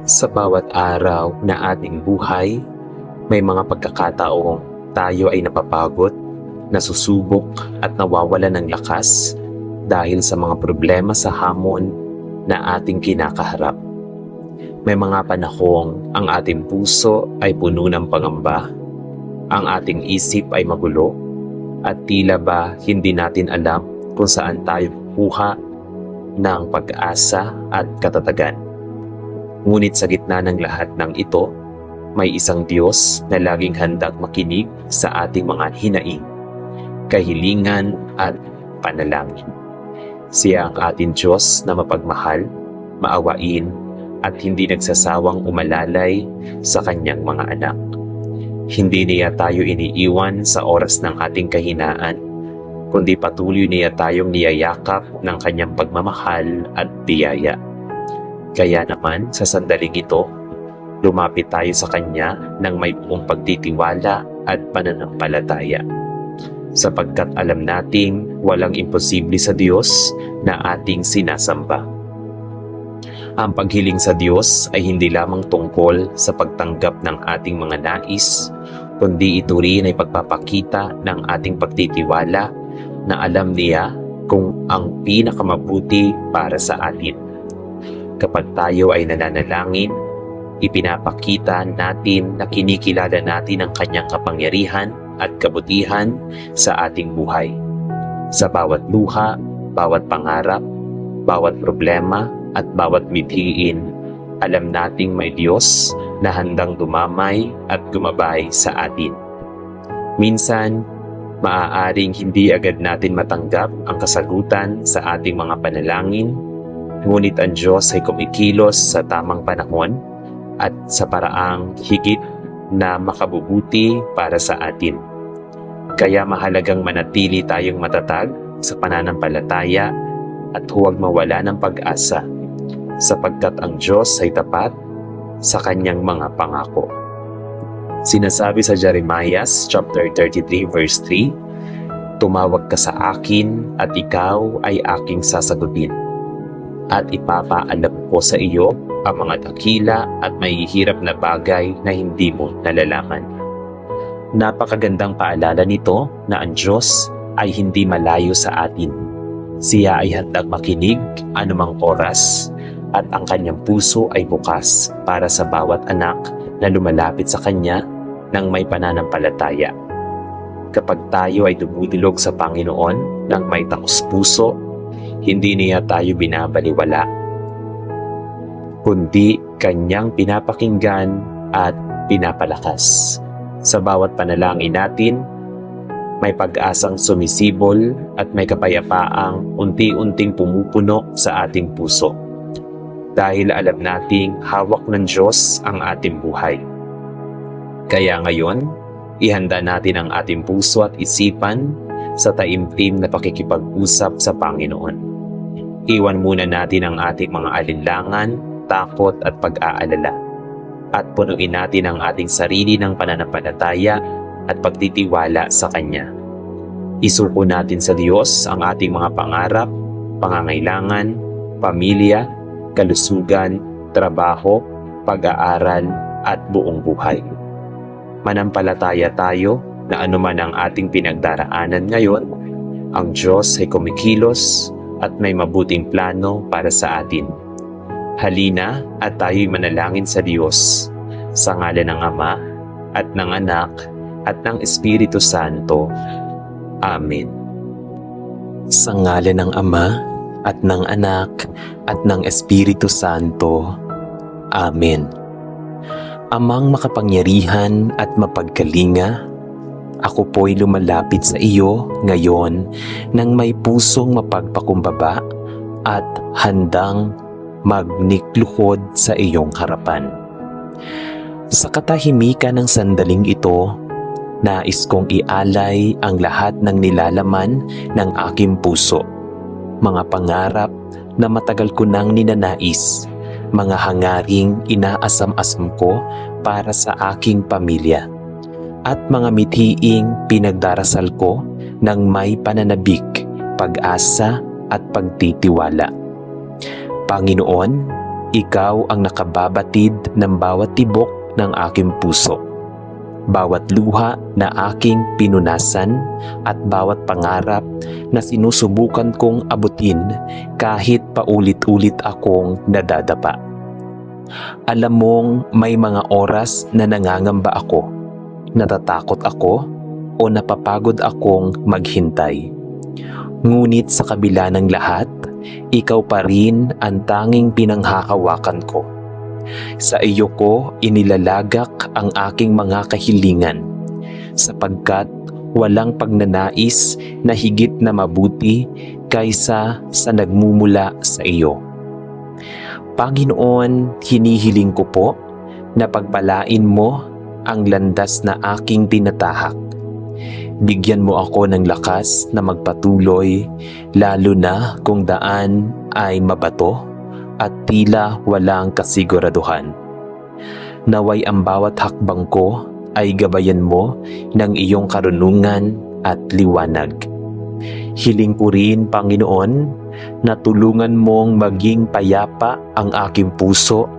Sa bawat araw na ating buhay, may mga pagkakataong tayo ay napapagod, nasusubok at nawawala ng lakas dahil sa mga problema sa hamon na ating kinakaharap. May mga panahong ang ating puso ay puno ng pangamba, ang ating isip ay magulo, at tila ba hindi natin alam kung saan tayo kukuha ng pag-asa at katatagan. Ngunit sa gitna ng lahat ng ito, may isang Diyos na laging handang makinig sa ating mga hinaing, kahilingan at panalangin. Siya ang ating Diyos na mapagmahal, maawain, at hindi nagsasawang umalalay sa kanyang mga anak. Hindi niya tayo iniiwan sa oras ng ating kahinaan, kundi patuloy niya tayong niyayakap ng kanyang pagmamahal at biyaya. Kaya naman sa sandaling ito, lumapit tayo sa Kanya ng may buong pagtitiwala at pananampalataya. Sapagkat alam nating walang imposible sa Diyos na ating sinasamba. Ang paghiling sa Diyos ay hindi lamang tungkol sa pagtanggap ng ating mga nais, kundi ito rin ay pagpapakita ng ating pagtitiwala na alam niya kung ang pinakamabuti para sa atin. Kapag tayo ay nananalangin, ipinapakita natin na kinikilala natin ang kanyang kapangyarihan at kabutihan sa ating buhay. Sa bawat luha, bawat pangarap, bawat problema at bawat mithiin, alam nating may Diyos na handang dumamay at gumabay sa atin. Minsan, maaaring hindi agad natin matanggap ang kasagutan sa ating mga panalangin, ngunit ang Diyos ay kumikilos sa tamang panahon at sa paraang higit na makabubuti para sa atin. Kaya mahalagang manatili tayong matatag sa pananampalataya at huwag mawala ng pag-asa, sapagkat ang Diyos ay tapat sa kanyang mga pangako. Sinasabi sa Jeremiah chapter 33 verse 3, "Tumawag ka sa akin at ikaw ay aking sasagutin. At ipapaalam ko sa iyo ang mga dakila at mahihirap na bagay na hindi mo nalalaman." Napakagandang paalala nito na ang Diyos ay hindi malayo sa atin. Siya ay handang makinig anumang oras at ang kanyang puso ay bukas para sa bawat anak na lumalapit sa kanya ng may pananampalataya. Kapag tayo ay dumudulog sa Panginoon ng may takos puso, hindi niya tayo binabaliwala, kundi kanyang pinapakinggan at pinapalakas. Sa bawat panalangin natin, may pag-asang sumisibol at may kapayapaang unti-unting pumupuno sa ating puso. Dahil alam nating hawak ng Diyos ang ating buhay. Kaya ngayon, ihanda natin ang ating puso at isipan sa taimtim na pakikipag-usap sa Panginoon. Iwan muna natin ang ating mga alinlangan, takot at pag-aalala. At punuin natin ang ating sarili ng pananampalataya at pagtitiwala sa Kanya. Isuko natin sa Diyos ang ating mga pangarap, pangangailangan, pamilya, kalusugan, trabaho, pag-aaral at buong buhay. Manampalataya tayo na anuman ang ating pinagdaraanan ngayon, ang Diyos ay kumikilos at may mabuting plano para sa atin. Halina at tayo'y manalangin sa Diyos, sa ngalan ng Ama at ng Anak at ng Espiritu Santo. Amen. Sa ngalan ng Ama at ng Anak at ng Espiritu Santo. Amen. Amang makapangyarihan at mapagkalinga, ako po'y lumalapit sa iyo ngayon nang may pusong mapagpakumbaba at handang magnikluhod sa iyong harapan. Sa katahimikan ng sandaling ito, nais kong ialay ang lahat ng nilalaman ng aking puso, mga pangarap na matagal ko nang ninanais, mga hangaring inaasam-asam ko para sa aking pamilya, at mga mithiing pinagdarasal ko ng may pananabik, pag-asa at pagtitiwala. Panginoon, Ikaw ang nakababatid ng bawat tibok ng aking puso. Bawat luha na aking pinunasan at bawat pangarap na sinusubukan kong abutin kahit paulit-ulit akong nadadapa. Alam mong may mga oras na nangangamba ako, natatakot ako o napapagod akong maghintay. Ngunit sa kabila ng lahat, ikaw pa rin ang tanging pinanghahawakan ko. Sa iyo ko inilalagak ang aking mga kahilingan, sapagkat walang pagnanais na higit na mabuti kaysa sa nagmumula sa iyo. Panginoon, hinihiling ko po na pagpalain mo ang landas na aking tinatahak. Bigyan mo ako ng lakas na magpatuloy, lalo na kung daan ay mabato at tila walang kasiguraduhan. Naway ang bawat hakbang ko ay gabayan mo ng iyong karunungan at liwanag. Hiling ko rin, Panginoon, na tulungan mong maging payapa ang aking puso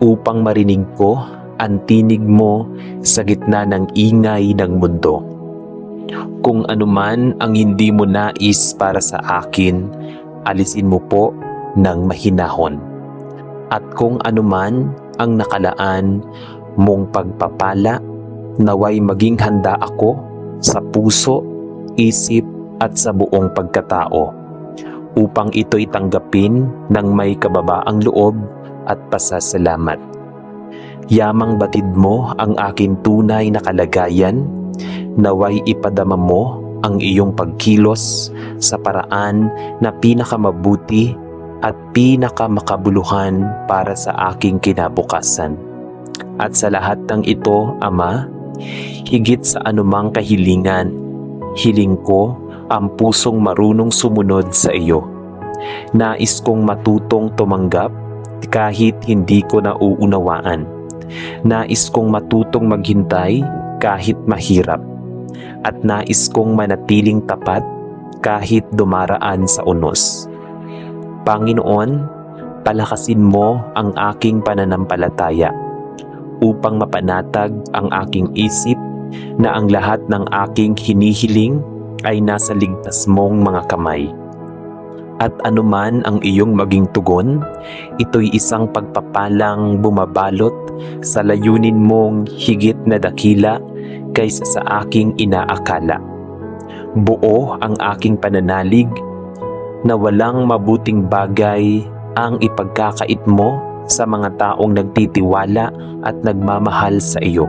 upang marinig ko ang tinig mo sa gitna ng ingay ng mundo. Kung anuman ang hindi mo nais para sa akin, alisin mo po ng mahinahon. At kung anuman ang nakalaan mong pagpapala, naway maging handa ako sa puso, isip at sa buong pagkatao upang ito'y tanggapin ng may kababaang loob at pasasalamat. Yamang batid mo ang aking tunay na kalagayan, naway ipadama mo ang iyong pagkilos sa paraan na pinakamabuti at pinakamakabuluhan para sa aking kinabukasan. At sa lahat ng ito, Ama, higit sa anumang kahilingan, hiling ko ang pusong marunong sumunod sa iyo. Nais kong matutong tumanggap kahit hindi ko nauunawaan. Nais kong matutong maghintay kahit mahirap. At nais kong manatiling tapat kahit dumaraan sa unos. Panginoon, palakasin mo ang aking pananampalataya upang mapanatag ang aking isip na ang lahat ng aking hinihiling ay nasa ligtas mong mga kamay. At anuman ang iyong maging tugon, ito'y isang pagpapalang bumabalot sa layunin mong higit na dakila kaysa sa aking inaakala. Buo ang aking pananalig na walang mabuting bagay ang ipagkakait mo sa mga taong nagtitiwala at nagmamahal sa iyo.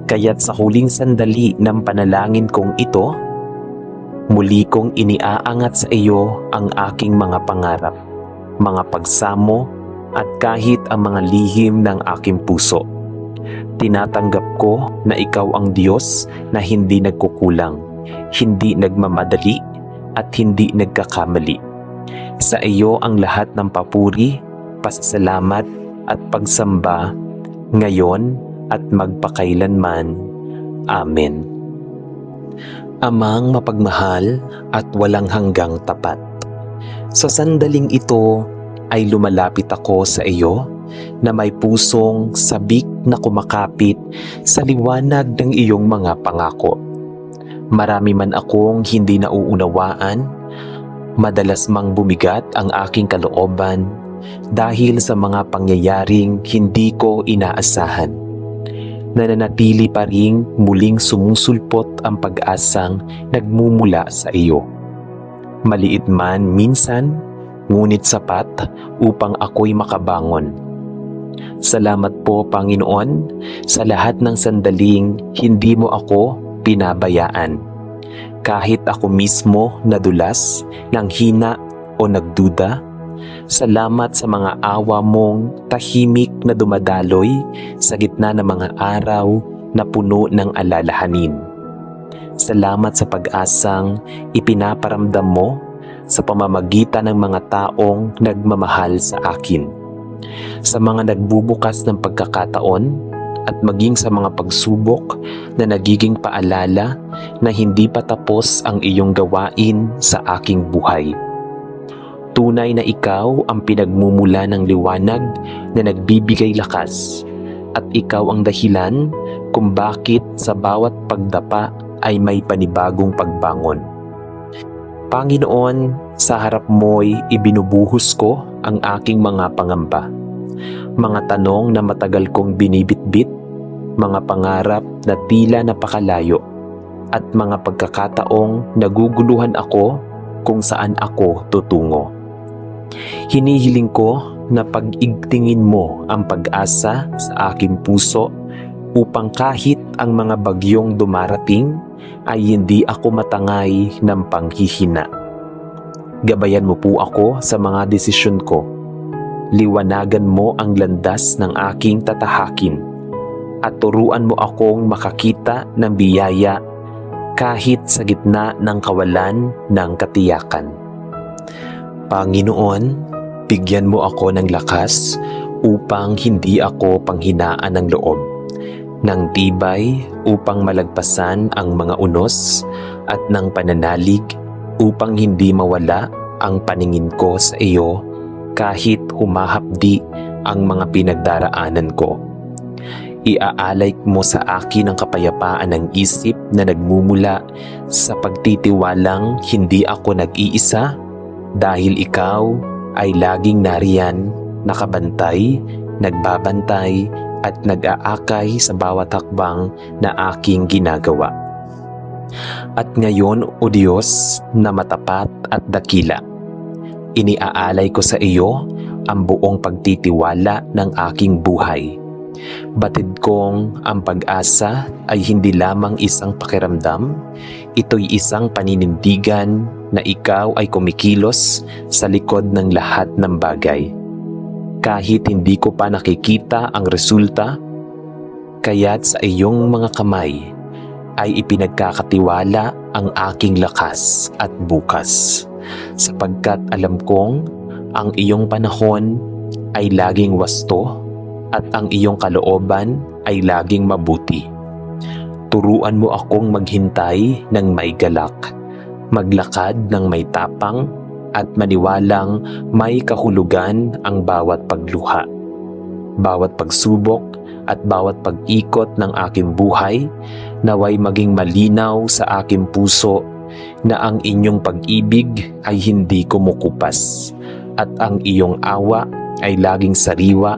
Kaya't sa huling sandali ng panalangin kong ito, muli kong iniaangat sa iyo ang aking mga pangarap, mga pagsamo at kahit ang mga lihim ng aking puso. Tinatanggap ko na ikaw ang Diyos na hindi nagkukulang, hindi nagmamadali at hindi nagkakamali. Sa iyo ang lahat ng papuri, pasasalamat at pagsamba ngayon at magpakailanman. Amen. Amang mapagmahal at walang hanggang tapat, sa sandaling ito ay lumalapit ako sa iyo na may pusong sabik na kumakapit sa liwanag ng iyong mga pangako. Marami man akong hindi nauunawaan, madalas mang bumigat ang aking kalooban dahil sa mga pangyayaring hindi ko inaasahan. Nananatili pa ring muling sumusulpot ang pag-asang nagmumula sa iyo. Maliit man minsan, ngunit sapat upang ako'y makabangon. Salamat po, Panginoon, sa lahat ng sandaling hindi mo ako pinabayaan. Kahit ako mismo nadulas, nanghina o nagduda, salamat sa mga awa mong tahimik na dumadaloy sa gitna ng mga araw na puno ng alalahanin. Salamat sa pag-asang ipinaparamdam mo sa pamamagitan ng mga taong nagmamahal sa akin. Sa mga nagbubukas ng pagkakataon at maging sa mga pagsubok na nagiging paalala na hindi pa tapos ang iyong gawain sa aking buhay. Tunay na ikaw ang pinagmumula ng liwanag na nagbibigay lakas, at ikaw ang dahilan kung bakit sa bawat pagdapa ay may panibagong pagbangon. Panginoon, sa harap mo'y ibinubuhos ko ang aking mga pangamba, mga tanong na matagal kong binibitbit, mga pangarap na tila napakalayo, at mga pagkakataong naguguluhan ako kung saan ako tutungo. Hinihiling ko na pag-igtingin mo ang pag-asa sa aking puso upang kahit ang mga bagyong dumarating ay hindi ako matangay ng panghihina. Gabayan mo po ako sa mga desisyon ko. Liwanagan mo ang landas ng aking tatahakin at turuan mo akong makakita ng biyaya kahit sa gitna ng kawalan ng katiyakan. Panginoon, bigyan mo ako ng lakas upang hindi ako panghinaan ng loob, ng tibay upang malagpasan ang mga unos, at ng pananalig upang hindi mawala ang paningin ko sa iyo kahit humahapdi ang mga pinagdaraanan ko. Iaalay mo sa akin ang kapayapaan ng isip na nagmumula sa pagtitiwalang hindi ako nag-iisa dahil ikaw ay laging nariyan, nakabantay, nagbabantay at nag-aakay sa bawat hakbang na aking ginagawa. At ngayon, O Diyos na matapat at dakila, iniaalay ko sa iyo ang buong pagtitiwala ng aking buhay. Batid kong ang pag-asa ay hindi lamang isang pakiramdam, ito'y isang paninindigan na ikaw ay kumikilos sa likod ng lahat ng bagay. Kahit hindi ko pa nakikita ang resulta, kaya't sa iyong mga kamay ay ipinagkakatiwala ang aking lakas at bukas, sapagkat alam kong ang iyong panahon ay laging wasto at ang iyong kalooban ay laging mabuti. Turuan mo akong maghintay ng may galak, maglakad ng may tapang, at maniwalang may kahulugan ang bawat pagluha. Bawat pagsubok at bawat pag-ikot ng aking buhay naway maging malinaw sa aking puso na ang inyong pag-ibig ay hindi kumukupas at ang iyong awa ay laging sariwa,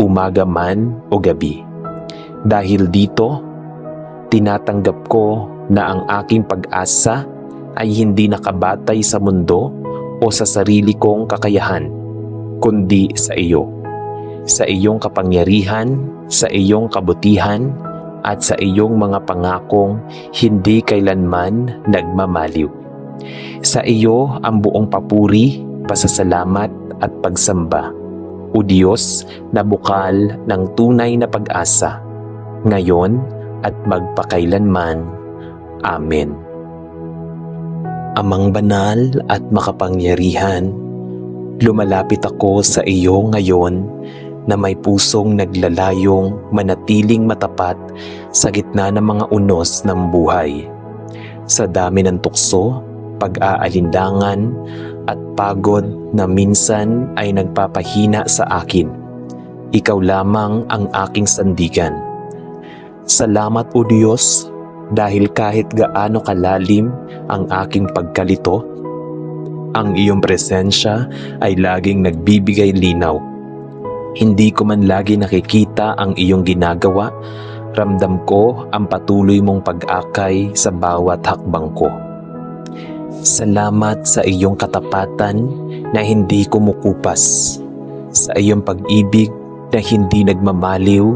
umaga man o gabi. Dahil dito, tinatanggap ko na ang aking pag-asa ay hindi nakabatay sa mundo o sa sarili kong kakayahan, kundi sa iyo, sa iyong kapangyarihan, sa iyong kabutihan, at sa iyong mga pangakong hindi kailanman nagmamaliw. Sa iyo ang buong papuri, pasasalamat at pagsamba, O Diyos na bukal ng tunay na pag-asa, ngayon at magpakailanman. Amen. Amang banal at makapangyarihan, lumalapit ako sa iyo ngayon na may pusong naglalayong manatiling matapat sa gitna ng mga unos ng buhay. Sa dami ng tukso, pag-aalindangan at pagod na minsan ay nagpapahina sa akin, ikaw lamang ang aking sandigan. Salamat, O Diyos, dahil kahit gaano kalalim ang aking pagkalito, ang iyong presensya ay laging nagbibigay linaw. Hindi ko man lagi nakikita ang iyong ginagawa, ramdam ko ang patuloy mong pag-akay sa bawat hakbang ko. Salamat sa iyong katapatan na hindi kumukupas, sa iyong pag-ibig na hindi nagmamaliw,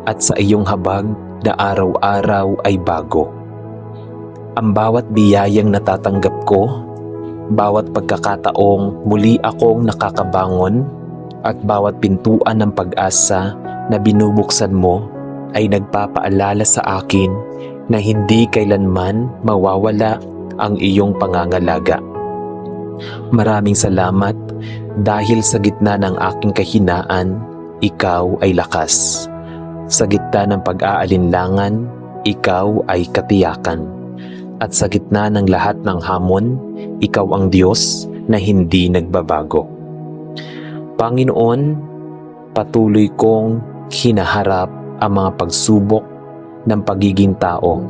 at sa iyong habag na araw-araw ay bago. Ang bawat biyayang natatanggap ko, bawat pagkakataong muli akong nakakabangon, at bawat pintuan ng pag-asa na binubuksan mo ay nagpapaalala sa akin na hindi kailanman mawawala ang iyong pangangalaga. Maraming salamat dahil sa gitna ng aking kahinaan, ikaw ay lakas. Sa gitna ng pag-aalinlangan, ikaw ay katiyakan. At sa gitna ng lahat ng hamon, ikaw ang Diyos na hindi nagbabago. Panginoon, patuloy kong hinaharap ang mga pagsubok ng pagiging tao.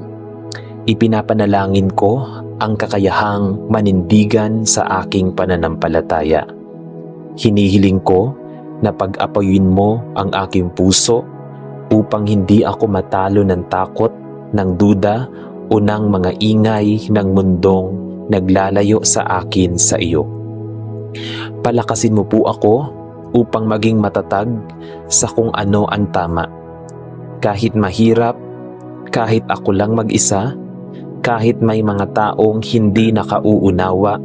Ipinapanalangin ko ang kakayahang manindigan sa aking pananampalataya. Hinihiling ko na pag-apayuin mo ang aking puso upang hindi ako matalo ng takot, ng duda o ng mga ingay ng mundong naglalayo sa akin sa iyo. Palakasin mo po ako upang maging matatag sa kung ano ang tama. Kahit mahirap, kahit ako lang mag-isa, kahit may mga taong hindi nakauunawa,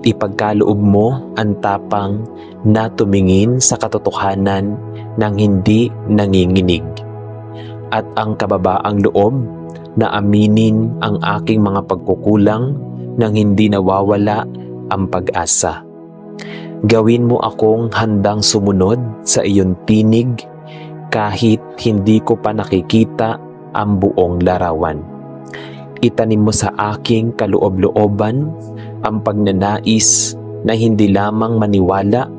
ipagkaloob mo ang tapang na tumingin sa katotohanan ng hindi nanginginig at ang kababaang loob na aminin ang aking mga pagkukulang nang hindi nawawala ang pag-asa. Gawin mo akong handang sumunod sa iyong tinig kahit hindi ko pa nakikita ang buong larawan. Itanim mo sa aking kaloob-looban ang pagnanais na hindi lamang maniwala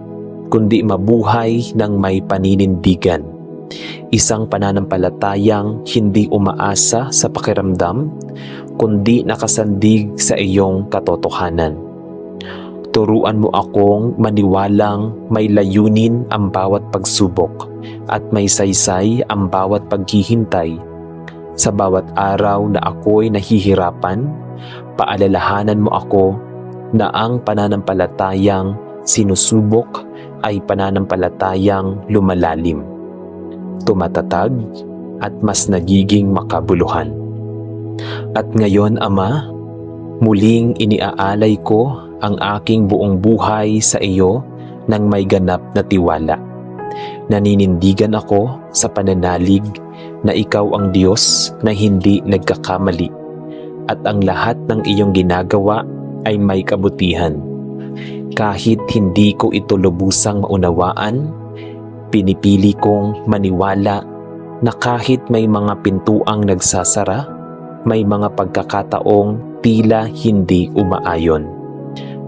kundi mabuhay ng may paninindigan. Isang pananampalatayang hindi umaasa sa pakiramdam kundi nakasandig sa iyong katotohanan. Turuan mo akong maniwalang may layunin ang bawat pagsubok at may saysay ang bawat paghihintay. Sa bawat araw na ako'y nahihirapan, paalalahanan mo ako na ang pananampalatayang sinusubok ay pananampalatayang lumalalim, tumatatag at mas nagiging makabuluhan. At ngayon, Ama, muling iniaalay ko ang aking buong buhay sa iyo ng may ganap na tiwala. Naninindigan ako sa pananalig na ikaw ang Diyos na hindi nagkakamali at ang lahat ng iyong ginagawa ay may kabutihan. Kahit hindi ko ito lubusang maunawaan, pinipili kong maniwala na kahit may mga pintuang nagsasara, may mga pagkakataong tila hindi umaayon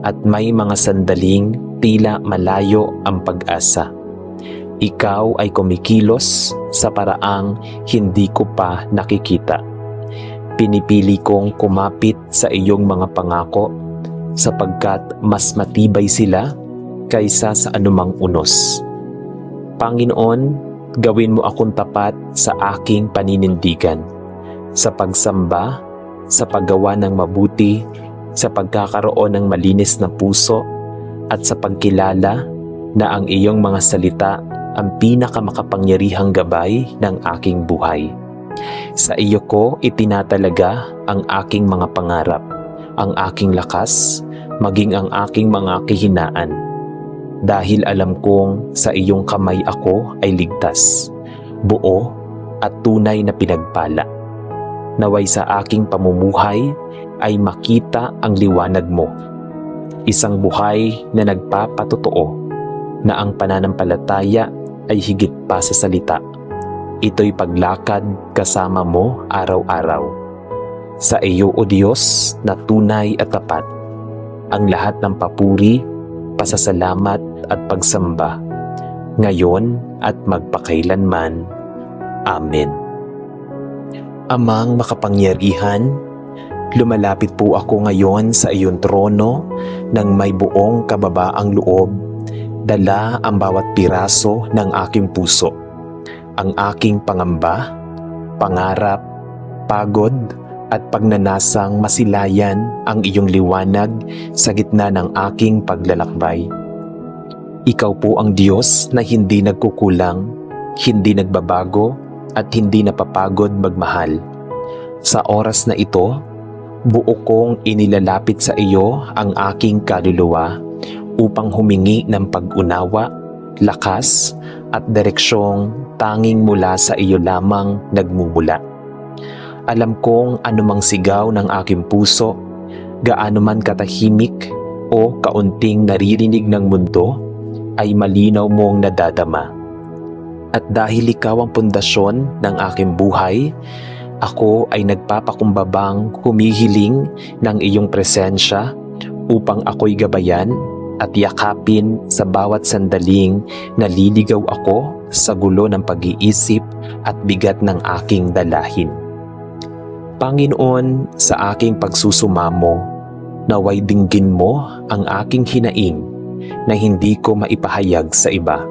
at may mga sandaling tila malayo ang pag-asa. Ikaw ay kumikilos sa paraang hindi ko pa nakikita. Pinipili kong kumapit sa iyong mga pangako sapagkat mas matibay sila kaysa sa anumang unos. Panginoon, gawin mo akong tapat sa aking paninindigan, sa pagsamba, sa paggawa ng mabuti, sa pagkakaroon ng malinis na puso, at sa pagkilala na ang iyong mga salita ang pinakamakapangyarihang gabay ng aking buhay. Sa iyo ko itinatalaga ang aking mga pangarap, ang aking lakas, maging ang aking mga kahinaan. Dahil alam kong sa iyong kamay ako ay ligtas, buo at tunay na pinagpala. Naway sa aking pamumuhay ay makita ang liwanag mo. Isang buhay na nagpapatotoo na ang pananampalataya ay higit pa sa salita. Ito'y paglakad kasama mo araw-araw. Sa iyo, O Diyos, na tunay at tapat, ang lahat ng papuri, pasasalamat at pagsamba, ngayon at magpakailanman. Amen. Amang makapangyarihan, lumalapit po ako ngayon sa iyong trono ng may buong kababaang loob. Dala ang bawat piraso ng aking puso, ang aking pangamba, pangarap, pagod at pagnanasang masilayan ang iyong liwanag sa gitna ng aking paglalakbay. Ikaw po ang Diyos na hindi nagkukulang, hindi nagbabago at hindi napapagod magmahal. Sa oras na ito, buo kong inilalapit sa iyo ang aking kaluluwa upang humingi ng pag-unawa, lakas at direksyong tanging mula sa iyo lamang nagmumula. Alam kong anumang sigaw ng aking puso, gaano man katahimik o kaunting naririnig ng mundo, ay malinaw mong nadadama. At dahil ikaw ang pundasyon ng aking buhay, ako ay nagpapakumbabang humihiling ng iyong presensya upang ako'y gabayan at yakapin sa bawat sandaling naliligaw ako sa gulo ng pag-iisip at bigat ng aking dalahin. Panginoon, sa aking pagsusumamo, naway dinggin mo ang aking hinaing na hindi ko maipahayag sa iba.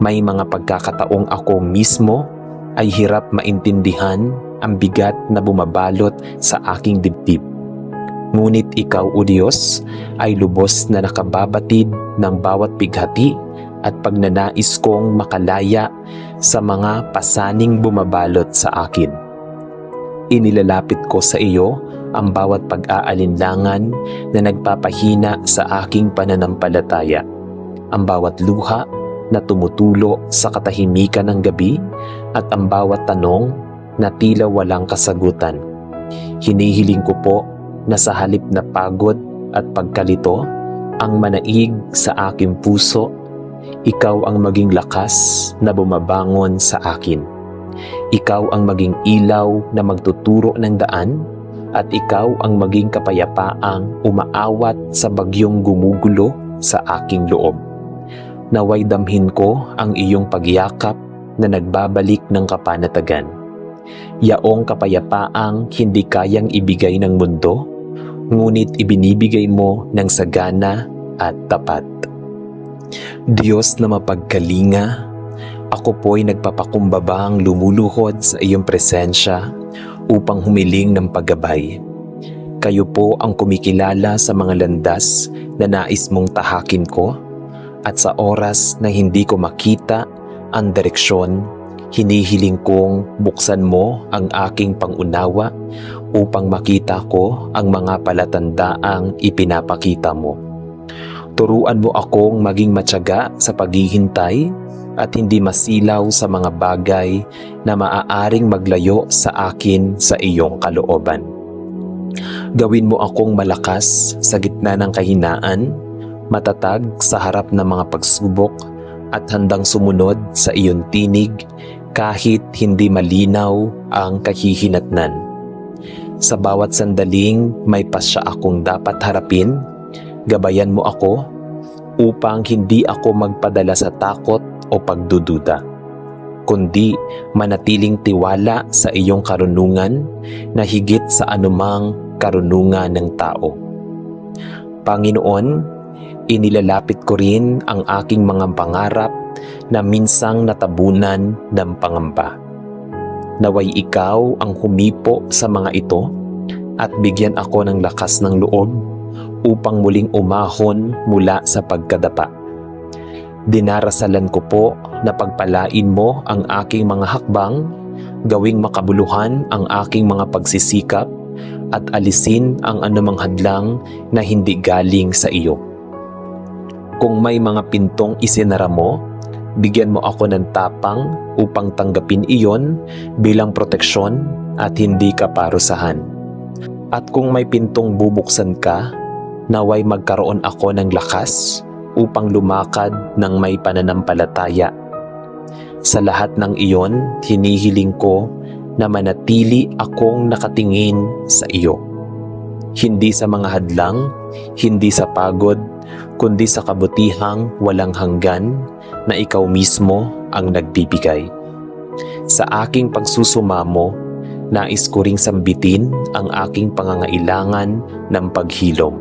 May mga pagkakataong ako mismo ay hirap maintindihan ang bigat na bumabalot sa aking dibdib. Ngunit ikaw, O Diyos, ay lubos na nakababatid ng bawat bighati at pagnanais kong makalaya sa mga pasaning bumabalot sa akin. Inilalapit ko sa iyo ang bawat pag-aalinlangan na nagpapahina sa aking pananampalataya, ang bawat luha na tumutulo sa katahimikan ng gabi at ang bawat tanong na tila walang kasagutan. Hinihiling ko po na sa halip na pagod at pagkalito ang manaig sa aking puso, ikaw ang maging lakas na bumabangon sa akin. Ikaw ang maging ilaw na magtuturo ng daan at ikaw ang maging kapayapaang umaawat sa bagyong gumugulo sa aking loob. Naway damhin ko ang iyong pagyakap na nagbabalik ng kapanatagan. Yaong kapayapaang hindi kayang ibigay ng mundo, ngunit ibinibigay mo ng sagana at tapat. Diyos na mapagkalinga, ako po'y nagpapakumbabang lumuluhod sa iyong presensya upang humiling ng paggabay. Kayo po ang kumikilala sa mga landas na nais mong tahakin ko, at sa oras na hindi ko makita ang direksyon, hinihiling kong buksan mo ang aking pangunawa upang makita ko ang mga palatandaang ipinapakita mo. Turuan mo akong maging matyaga sa paghihintay at hindi masilaw sa mga bagay na maaaring maglayo sa akin sa iyong kalooban. Gawin mo akong malakas sa gitna ng kahinaan, matatag sa harap ng mga pagsubok at handang sumunod sa iyong tinig kahit hindi malinaw ang kahihinatnan. Sa bawat sandaling may pasya akong dapat harapin, gabayan mo ako upang hindi ako magpadala sa takot o pagdududa, kundi manatiling tiwala sa iyong karunungan na higit sa anumang karunungan ng tao. Panginoon, inilalapit ko rin ang aking mga pangarap na minsang natabunan ng pangamba. Naway ikaw ang humipo sa mga ito at bigyan ako ng lakas ng loob upang muling umahon mula sa pagkadapa. Dinarasalan ko po na pagpalain mo ang aking mga hakbang, gawing makabuluhan ang aking mga pagsisikap at alisin ang anumang hadlang na hindi galing sa iyo. Kung may mga pintong isinara mo, bigyan mo ako ng tapang upang tanggapin iyon bilang proteksyon at hindi kaparusahan. At kung may pintong bubuksan ka, naway magkaroon ako ng lakas upang lumakad ng may pananampalataya. Sa lahat ng iyon, hinihiling ko na manatili akong nakatingin sa iyo. Hindi sa mga hadlang, hindi sa pagod, kundi sa kabutihang walang hanggan na ikaw mismo ang nagbibigay. Sa aking pagsusumamo, nais ko ring sambitin ang aking pangangailangan ng paghilom.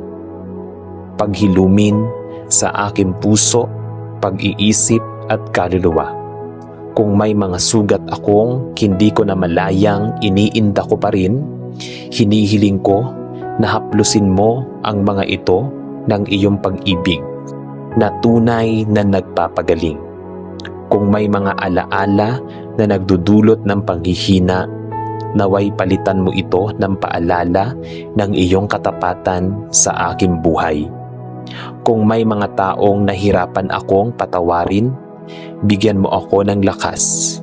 Paghilumin sa aking puso, pag-iisip at kaluluwa. Kung may mga sugat akong hindi ko na malayang iniinda ko pa rin, hinihiling ko na haplusin mo ang mga ito ng iyong pag-ibig na tunay na nagpapagaling. Kung may mga alaala na nagdudulot ng panghihina, naway palitan mo ito ng paalala ng iyong katapatan sa aking buhay. Kung may mga taong nahirapan akong patawarin, bigyan mo ako ng lakas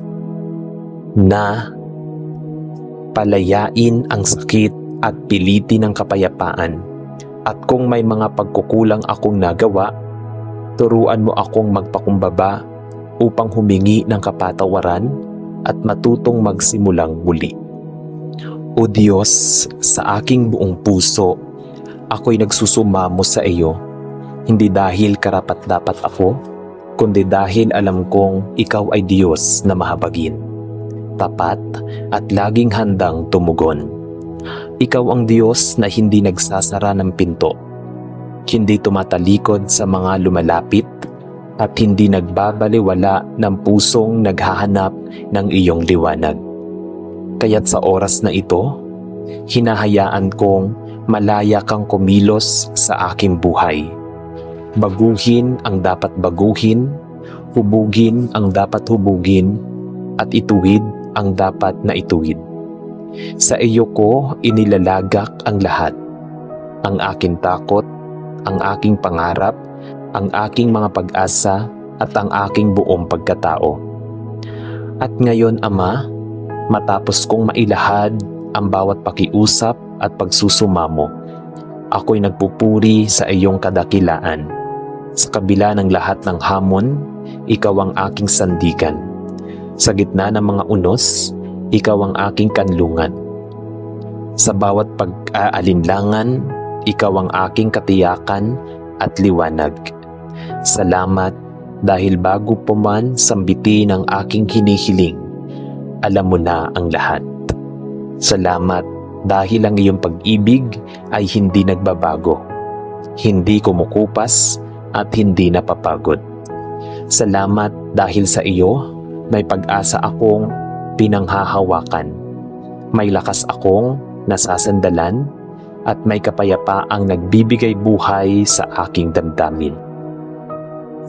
na palayain ang sakit at pilitin ang kapayapaan. At kung may mga pagkukulang akong nagawa, turuan mo akong magpakumbaba upang humingi ng kapatawaran at matutong magsimulang muli. O Diyos, sa aking buong puso, Ako'y nagsusumamo sa iyo, hindi dahil karapat-dapat ako, kundi dahil alam kong ikaw ay Diyos na mahabagin, tapat at laging handang tumugon. Ikaw ang Diyos na hindi nagsasara ng pinto, hindi tumatalikod sa mga lumalapit, at hindi nagbabaliwala ng pusong naghahanap ng iyong liwanag. Kaya't sa oras na ito, hinahayaan kong malaya kang kumilos sa aking buhay. Baguhin ang dapat baguhin, hubugin ang dapat hubugin, at ituwid ang dapat na ituwid. Sa iyo ko inilalagak ang lahat, ang aking takot, ang aking pangarap, ang aking mga pag-asa, at ang aking buong pagkatao. At ngayon, Ama, matapos kong mailahad ang bawat pakiusap at pagsusumamo, ako'y nagpupuri sa iyong kadakilaan. Sa kabila ng lahat ng hamon, ikaw ang aking sandigan. Sa gitna ng mga unos, ikaw ang aking kanlungan. Sa bawat pag-aalinlangan, ikaw ang aking katiyakan at liwanag. Salamat dahil bago pa man sambitin ang aking hinihiling, alam mo na ang lahat. Salamat dahil ang iyong pag-ibig ay hindi nagbabago, hindi kumukupas at hindi napapagod. Salamat dahil sa iyo may pag-asa akong pinanghahawakan, may lakas akong nasasandalan, at may kapayapaang nagbibigay buhay sa aking damdamin.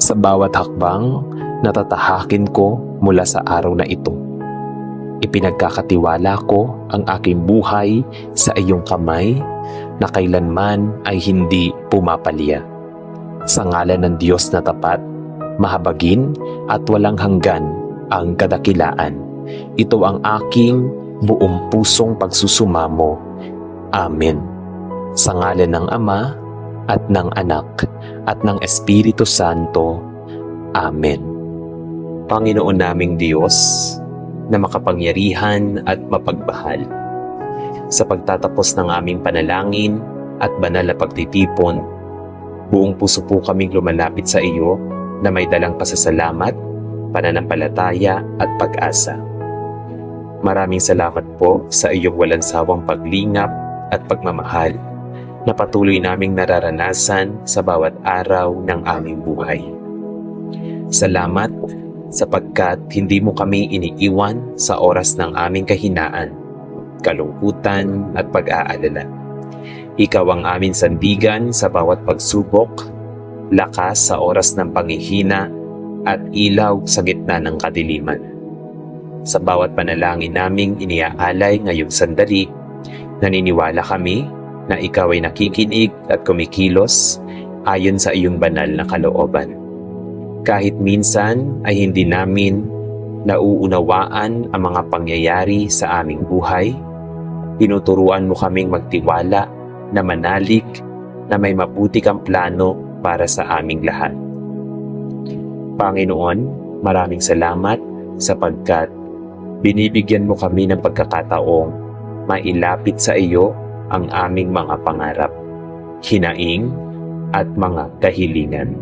Sa bawat hakbang, natatahakin ko mula sa araw na ito. Ipinagkakatiwala ko ang aking buhay sa iyong kamay na kailanman ay hindi pumapalya. Sa ngalan ng Diyos na tapat, mahabagin at walang hanggan ang kadakilaan, ito ang aking buong pusong pagsusumamo. Amen. Sa ngalan ng Ama, at ng Anak, at ng Espiritu Santo. Amen. Panginoon naming Diyos, na makapangyarihan at mapagmahal, sa pagtatapos ng aming panalangin at banal na pagtitipon, buong puso po kaming lumalapit sa iyo na may dalang pasasalamat, pananampalataya at pag-asa. Maraming salamat po sa iyong walang sawang paglingap at pagmamahal na patuloy naming nararanasan sa bawat araw ng aming buhay. Salamat sapagkat hindi mo kami iniiwan sa oras ng aming kahinaan, kalungkutan at pag-aalala. Ikaw ang aming sandigan sa bawat pagsubok, lakas sa oras ng panghihina, at ilaw sa gitna ng kadiliman. Sa bawat panalangin naming iniaalay ngayong sandali, naniniwala kami na ikaw ay nakikinig at kumikilos ayon sa iyong banal na kalooban. Kahit minsan ay hindi namin nauunawaan ang mga pangyayari sa aming buhay, tinuturuan mo kaming magtiwala na manalig na may mabuti kang plano para sa aming lahat. Panginoon, maraming salamat sapagkat binibigyan mo kami ng pagkakataong mailapit sa iyo ang aming mga pangarap, hinaing at mga kahilingan.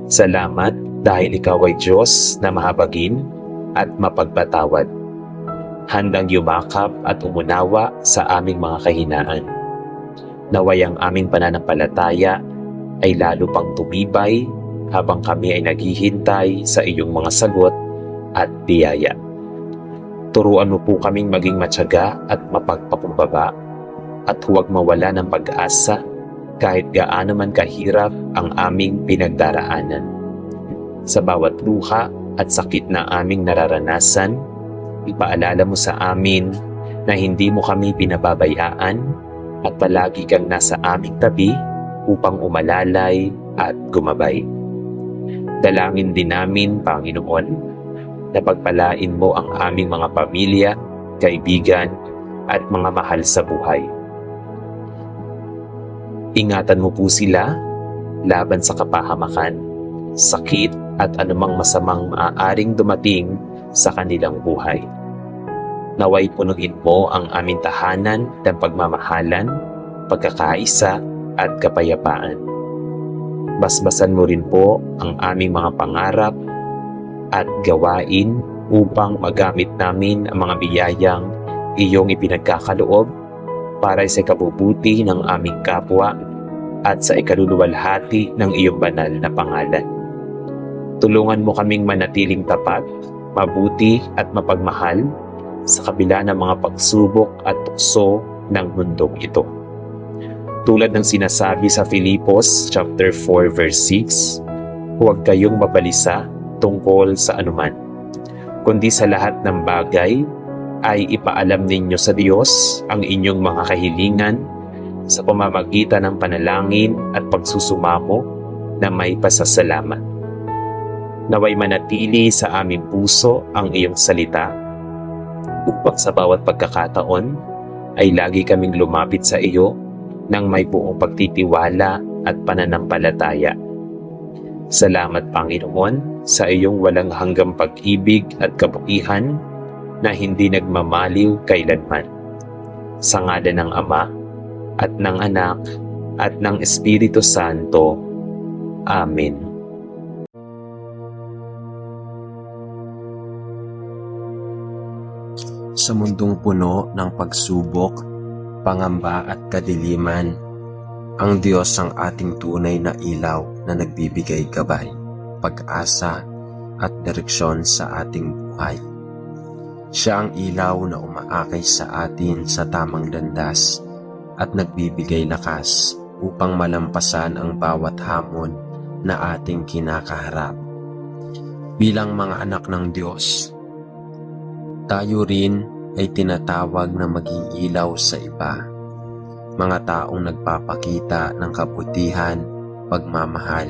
Salamat dahil ikaw ay Diyos na mahabagin at mapagpatawad, handang yumakap at umunawa sa aming mga kahinaan. Naway ang aming pananampalataya ay lalo pang tumibay habang kami ay naghihintay sa iyong mga sagot at biyaya. Turuan mo po kaming maging matyaga at mapagpakumbaba, at huwag mawala ng pag-asa kahit gaano man kahirap ang aming pinagdaraanan. Sa bawat luha at sakit na aming nararanasan, ipaalala mo sa amin na hindi mo kami pinababayaan at palagi kang nasa aming tabi upang umalalay at gumabay. Dalangin din namin, Panginoon, na pagpalain mo ang aming mga pamilya, kaibigan, at mga mahal sa buhay. Ingatan mo po sila laban sa kapahamakan, sakit at anumang masamang maaaring dumating sa kanilang buhay. Naway punuin mo ang aming tahanan ng pagmamahalan, pagkakaisa at kapayapaan. Basbasan mo rin po ang aming mga pangarap at gawain upang magamit namin ang mga biyayang iyong ipinagkakaloob para sa ikabubuti ng aming kapwa at sa ikaluluwalhati ng iyong banal na pangalan. Tulungan mo kaming manatiling tapat, mabuti at mapagmahal sa kabila ng mga pagsubok at tukso ng mundong ito. Tulad ng sinasabi sa Filipos chapter 4 verse 6, huwag kayong mabalisa tungkol sa anuman, kundi sa lahat ng bagay ay ipaalam ninyo sa Diyos ang inyong mga kahilingan sa pamamagitan ng panalangin at pagsusumamo na may pasasalamat. Naway manatili sa aming puso ang iyong salita upang sa bawat pagkakataon ay lagi kaming lumapit sa iyo ng may buong pagtitiwala at pananampalataya. Salamat Panginoon sa iyong walang hanggang pag-ibig at kabutihan na hindi nagmamaliw kailanman. Sa ngalan ng Ama at ng Anak at ng Espiritu Santo. Amen. Sa mundong puno ng pagsubok, pangamba at kadiliman, ang Diyos ang ating tunay na ilaw na nagbibigay gabay, pag-asa at direksyon sa ating buhay. Siya ang ilaw na umaakay sa atin sa tamang landas at nagbibigay lakas upang malampasan ang bawat hamon na ating kinakaharap. Bilang mga anak ng Diyos, tayo rin ay tinatawag na maging ilaw sa iba. Mga taong nagpapakita ng kabutihan, pagmamahal,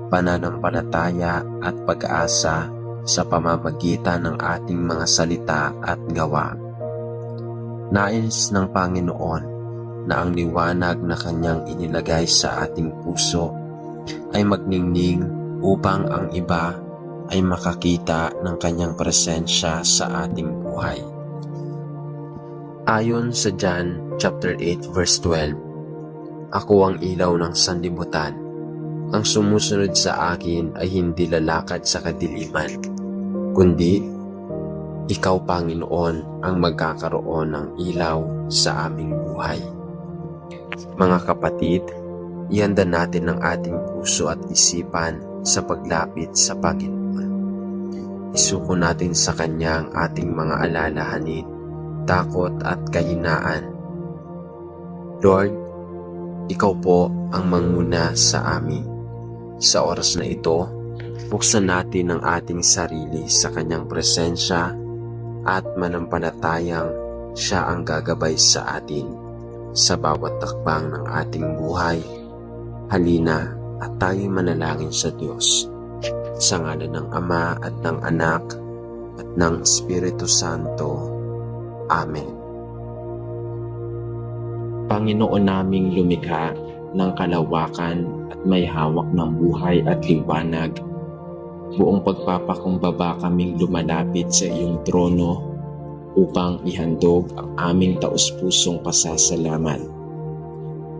pananampalataya at pag-asa sa pamamagitan ng ating mga salita at gawa. Nais ng Panginoon na ang liwanag na Kanyang inilagay sa ating puso ay magningning upang ang iba ay makakita ng Kanyang presensya sa ating buhay. Ayon sa John chapter 8 verse 12, ako ang ilaw ng sanlibutan. Ang sumusunod sa akin ay hindi lalakad sa kadiliman, kundi ikaw, Panginoon, ang magkakaroon ng ilaw sa aming buhay. Mga kapatid, ihanda natin ang ating puso at isipan sa paglapit sa Panginoon. Isuko natin sa Kanya ang ating mga alalahanin, takot at kahinaan. Lord, Ikaw po ang manguna sa amin. Sa oras na ito, buksan natin ang ating sarili sa Kanyang presensya at manampalatayang Siya ang gagabay sa atin sa bawat takbang ng ating buhay. Halina at tayo'y manalangin sa Diyos. Sa ngalan ng Ama at ng Anak at ng Espiritu Santo. Amen. Panginoon naming lumikha ng kalawakan at may hawak ng buhay at liwanag, buong pagpapakumbaba kaming lumalapit sa iyong trono upang ihandog ang aming taus-pusong pasasalamat.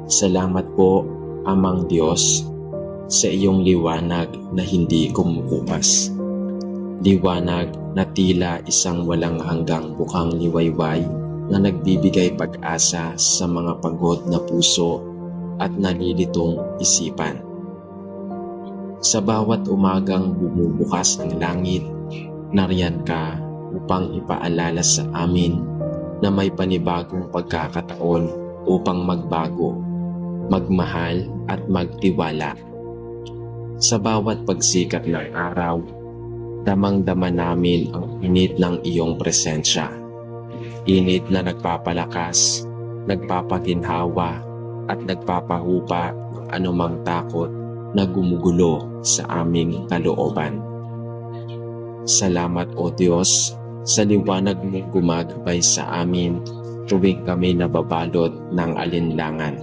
Salamat po, Amang Diyos, sa iyong liwanag na hindi kumukupas. Liwanag na tila isang walang hanggang bukang liwayway na nagbibigay pag-asa sa mga pagod na puso at nalilitong isipan. Sa bawat umagang bumubukas ang langit, nariyan ka upang ipaalala sa amin na may panibagong pagkakataon upang magbago, magmahal at magtiwala. Sa bawat pagsikat ng araw, damang-dama namin ang init ng iyong presensya. Init na nagpapalakas, nagpapaginhawa at nagpapahupa ng anumang takot na gumugulo sa aming kalooban. Salamat o Diyos sa liwanag mong gumagabay sa amin tuwing kami nababalot ng alinlangan.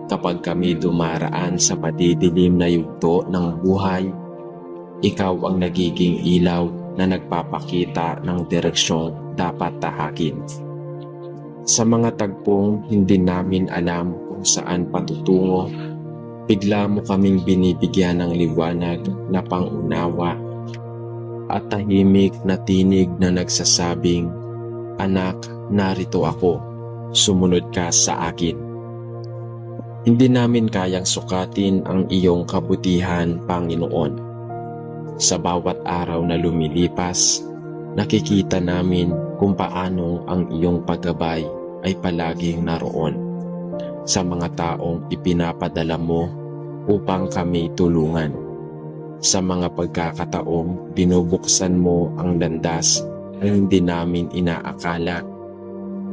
Kapag kami dumaraan sa madidilim na yugto ng buhay, ikaw ang nagiging ilaw na nagpapakita ng direksyong dapat tahakin. Sa mga tagpong hindi namin alam kung saan patutungo, bigla mo kaming binibigyan ng liwanag na pangunawa at tahimik na tinig na nagsasabing, "Anak, narito ako. Sumunod ka sa akin." Hindi namin kayang sukatin ang iyong kabutihan, Panginoon. Sa bawat araw na lumilipas, nakikita namin kung paano ang iyong paggabay ay palaging naroon sa mga taong ipinapadala mo upang kami tulungan. Sa mga pagkakataong binubuksan mo ang landas na hindi namin inaakala,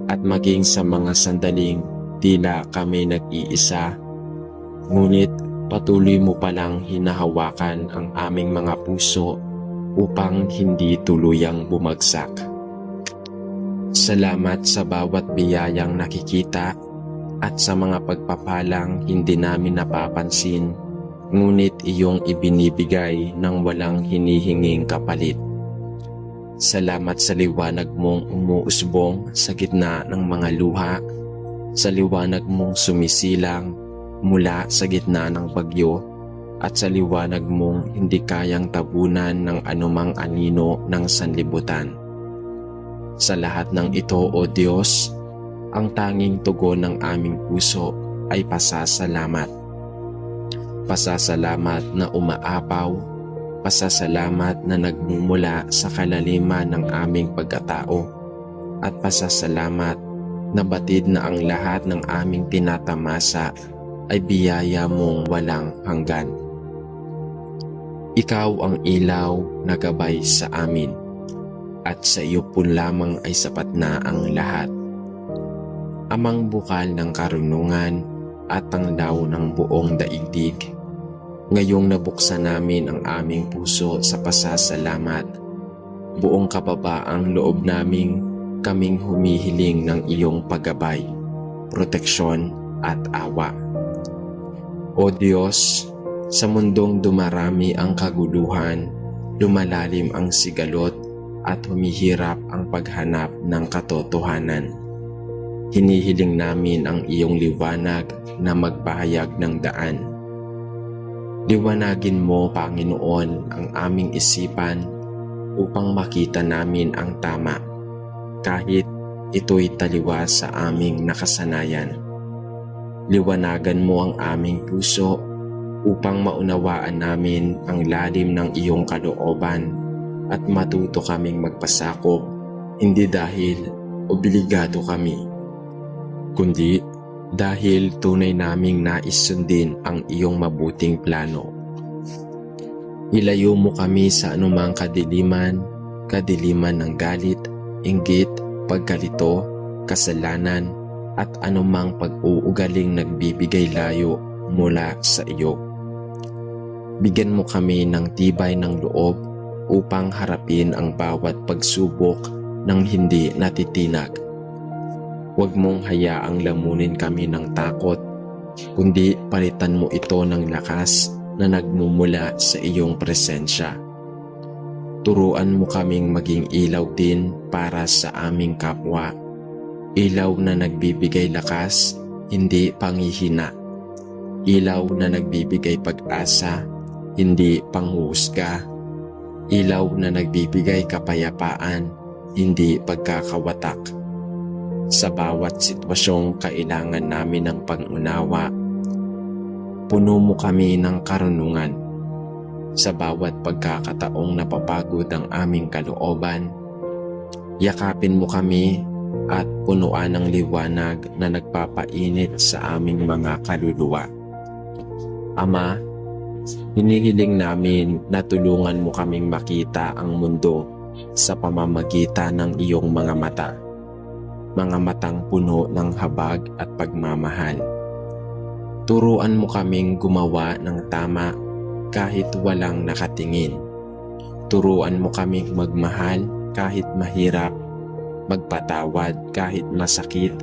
at maging sa mga sandaling tila kami nag-iisa, ngunit patuloy mo palang hinahawakan ang aming mga puso upang hindi tuluyang bumagsak. Salamat sa bawat biyayang nakikita at sa mga pagpapalang hindi namin napapansin, ngunit iyong ibinibigay ng walang hinihinging kapalit. Salamat sa liwanag mong umuusbong sa gitna ng mga luha, sa liwanag mong sumisilang mula sa gitna ng bagyo, at sa liwanag mong hindi kayang tabunan ng anumang anino ng sanlibutan. Sa lahat ng ito, O Diyos, ang tanging tugon ng aming puso ay pasasalamat. Pasasalamat na umaapaw, pasasalamat na nagmumula sa kalaliman ng aming pagkatao, at pasasalamat na batid na ang lahat ng aming tinatamasa ay biyaya mong walang hanggan. Ikaw ang ilaw na gabay sa amin, at sa iyo po lamang ay sapat na ang lahat. Amang bukal ng karunungan at tanglaw ng buong daigdig, ngayong nabuksan namin ang aming puso sa pasasalamat, buong kababaang loob naming kaming humihiling ng iyong paggabay, proteksyon at awa. O Diyos, sa mundong dumarami ang kaguluhan, lumalalim ang sigalot at humihirap ang paghanap ng katotohanan. Hinihiling namin ang iyong liwanag na magpahayag ng daan. Liwanagin mo, Panginoon, ang aming isipan upang makita namin ang tama, kahit ito'y taliwas sa aming nakasanayan. Liwanagan mo ang aming puso upang maunawaan namin ang lalim ng iyong kalooban at matuto kaming magpasakop, hindi dahil obligado kami, kundi dahil tunay naming nais sundin ang iyong mabuting plano. Ilayo mo kami sa anumang kadiliman ng galit, inggit, pagkalito, kasalanan, at anumang pag-uugaling nagbibigay layo mula sa iyo. Bigyan mo kami ng tibay ng loob upang harapin ang bawat pagsubok ng hindi natitinag. Huwag mong hayaang lamunin kami ng takot, kundi palitan mo ito ng lakas na nagmumula sa iyong presensya. Turuan mo kaming maging ilaw din para sa aming kapwa. Ilaw na nagbibigay lakas, hindi panghihina. Ilaw na nagbibigay pag-asa, hindi panghuhusga. Ilaw na nagbibigay kapayapaan, hindi pagkakawatak. Sa bawat sitwasyong kailangan namin ng pag-unawa, puno mo kami ng karunungan. Sa bawat pagkakataong napapagod ang aming kalooban, yakapin mo kami at punuan ng liwanag na nagpapainit sa aming mga kaluluwa. Ama, hinihiling namin na tulungan mo kaming makita ang mundo sa pamamagitan ng iyong mga mata. Mga matang puno ng habag at pagmamahal. Turuan mo kaming gumawa ng tama kahit walang nakatingin. Turuan mo kaming magmahal kahit mahirap, magpatawad kahit masakit,